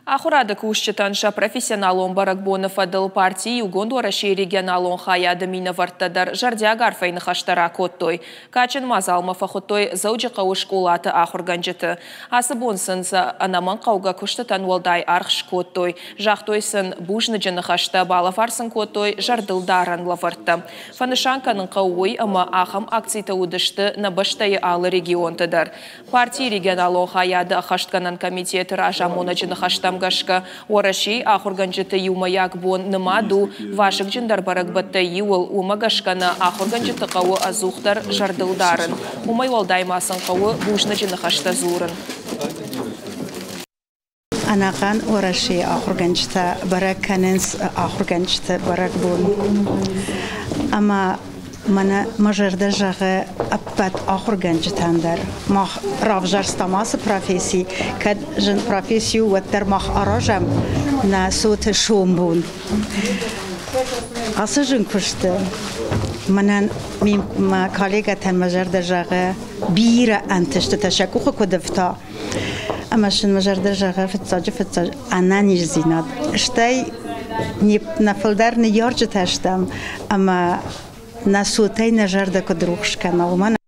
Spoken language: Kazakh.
Ахурады кушчытанша профессионалон Баракбонов адыл партии угонду России регионалон хаяды миновартадар жардягар файны хаштара коттой. Качын мазалмафа хоттой заужиқа ушкулаты ахурганжыты. Асыбонсынса анаман қауға куштатан уалдай архш коттой. Жақтойсын бужны жыны хашта балафарсын коттой жардылдаран лаварты. Фанышанканың қауой ама ахам акцийта удышты на баштайы алы регионтадар. Партии регионалон хаяды ахаштканан комитеты ражамона жыны хаштам гашка ораши ахурганжыты юмаяк бон нымаду вашык жындар баракбатта юыл умагашкана ахурганжыты қауы азухтар жардылдарын. Умай валдаймасын қауы бужны жыны хашта зурын. Анаған ораши ахурганжыты барак каненс ахурганжыты барак бон. Ама Мана мажарда жағы аппат ахурганжытандар. Мах равжарстамасы профессии, кад жын профессию ваттар мах аражам на соты шомбун. Асы жын күшті. Манан мим коллегатан мажарда жағы бира антышты ташакуқы көдіфта. Ама шын мажарда жағы фитсажы ананиш зинад. Штай нафылдар не яржы таштам, ама на сутай на жарда кадрухшка на умана